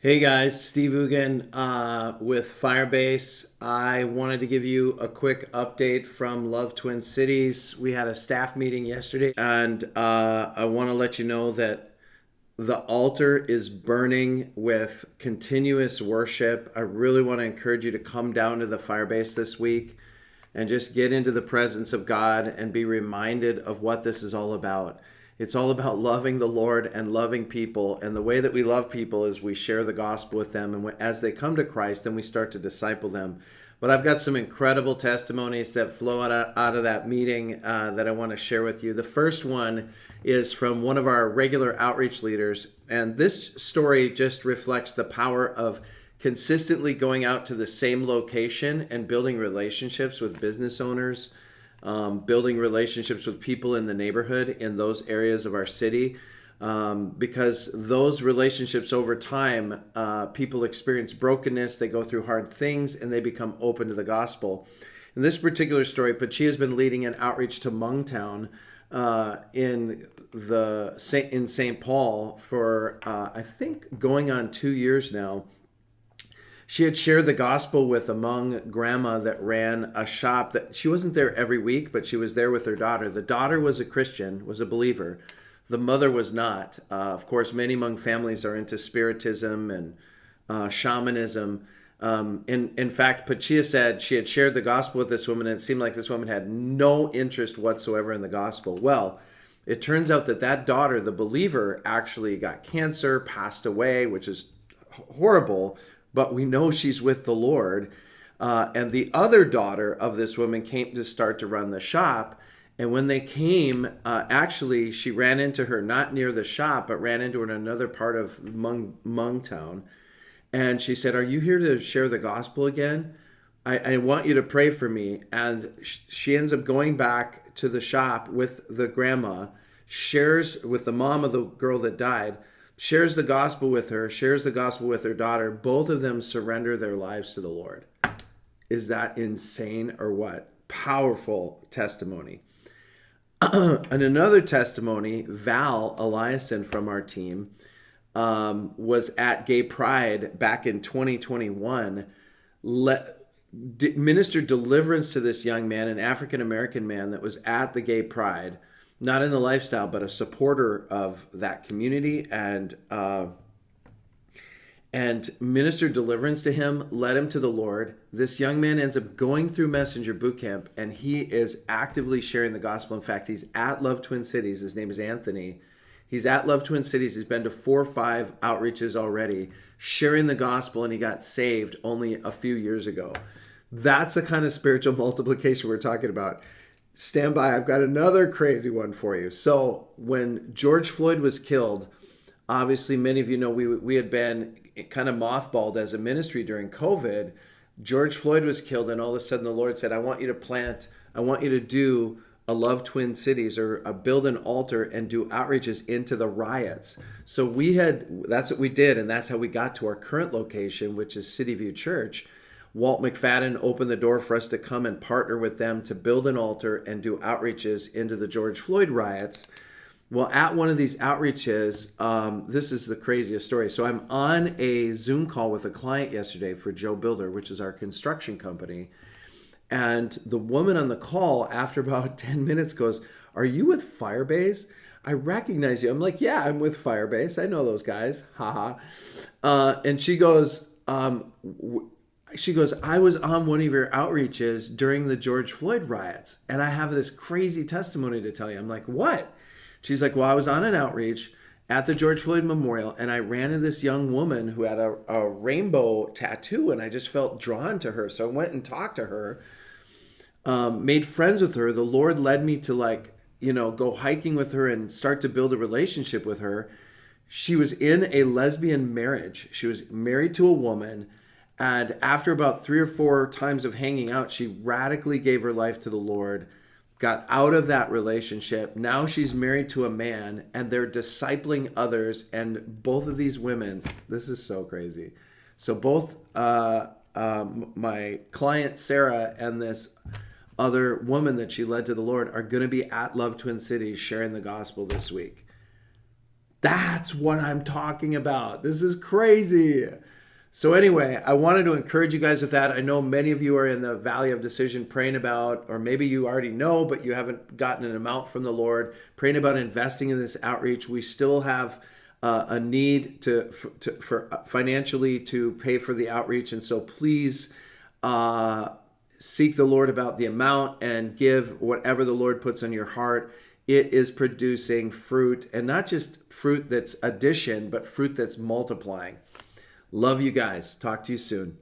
Hey guys, Steve Ugan with Firebase. I wanted to give you a quick update from Love Twin Cities. We had a staff meeting yesterday, and I want to let you know that the altar is burning with continuous worship. I really want to encourage you to come down to the Firebase this week and just get into the presence of God and be reminded of what this is all about. It's all about loving the Lord and loving people. And the way that we love people is we share the gospel with them. And as they come to Christ, then we start to disciple them. But I've got some incredible testimonies that flow out of that meeting that I want to share with you. The first one is from one of our regular outreach leaders. And this story just reflects the power of consistently going out to the same location and building relationships with business owners, building relationships with people in the neighborhood in those areas of our city, because those relationships over time, people experience brokenness, they go through hard things, and they become open to the gospel. In this particular story, Pachi has been leading an outreach to Mungtown in St. Paul for I think going on 2 years now. She had shared the gospel with a Hmong grandma that ran a shop that she wasn't there every week, but she was there with her daughter. The daughter was a Christian, was a believer. The mother was not. Of course, many Hmong families are into spiritism and shamanism. In fact, Pachia said she had shared the gospel with this woman, and it seemed like this woman had no interest whatsoever in the gospel. Well, it turns out that that daughter, the believer, actually got cancer, passed away, which is horrible, but we know she's with the Lord. And the other daughter of this woman came to start to run the shop. And when they came, actually, she ran into her, not near the shop, but ran into her in another part of Mungtown. And she said, "Are you here to share the gospel again? I want you to pray for me." And she ends up going back to the shop with the grandma, shares with the mom of the girl that died, shares the gospel with her, shares the gospel with her daughter. Both of them surrender their lives to the Lord. Is that insane or what? Powerful testimony. And another testimony, Val Eliason from our team was at Gay Pride back in 2021, ministered deliverance to this young man, an African-American man that was at the Gay Pride, not in the lifestyle, but a supporter of that community, and ministered deliverance to him, led him to the Lord. This young man ends up going through Messenger Boot Camp, and he is actively sharing the gospel. In fact, he's at Love Twin Cities. His name is Anthony. He's at Love Twin Cities. He's been to 4 or 5 outreaches already, sharing the gospel, and he got saved only a few years ago. That's the kind of spiritual multiplication we're talking about. Stand by. I've got another crazy one for you. So when George Floyd was killed, obviously many of you know we had been kind of mothballed as a ministry during COVID. George Floyd was killed, and all of a sudden the Lord said, I want you to do a Love Twin Cities, or build an altar and do outreaches into the riots. So that's what we did, and that's how we got to our current location, which is City View Church. Walt McFadden opened the door for us to come and partner with them to build an altar and do outreaches into the George Floyd riots. Well, at one of these outreaches, this is the craziest story. So I'm on a Zoom call with a client yesterday for Joe Builder, which is our construction company. And the woman on the call, after about 10 minutes, goes, "Are you with Firebase? I recognize you." I'm like, "Yeah, I'm with Firebase. I know those guys." Haha. And she goes, "I was on one of your outreaches during the George Floyd riots, and I have this crazy testimony to tell you." I'm like, "What?" She's like, "Well, I was on an outreach at the George Floyd Memorial, and I ran into this young woman who had a rainbow tattoo, and I just felt drawn to her. So I went and talked to her, made friends with her. The Lord led me to go hiking with her and start to build a relationship with her. She was in a lesbian marriage. She was married to a woman. And after about 3 or 4 times of hanging out, she radically gave her life to the Lord, got out of that relationship. Now she's married to a man, and they're discipling others. And both of these women, this is so crazy. So both my client, Sarah, and this other woman that she led to the Lord are going to be at Love Twin Cities sharing the gospel this week. That's what I'm talking about. This is crazy. So anyway, I wanted to encourage you guys with that. I know many of you are in the valley of decision praying about, or maybe you already know, but you haven't gotten an amount from the Lord, praying about investing in this outreach. We still have a need for financially to pay for the outreach. And so please seek the Lord about the amount and give whatever the Lord puts on your heart. It is producing fruit, and not just fruit that's addition, but fruit that's multiplying. Love you guys. Talk to you soon.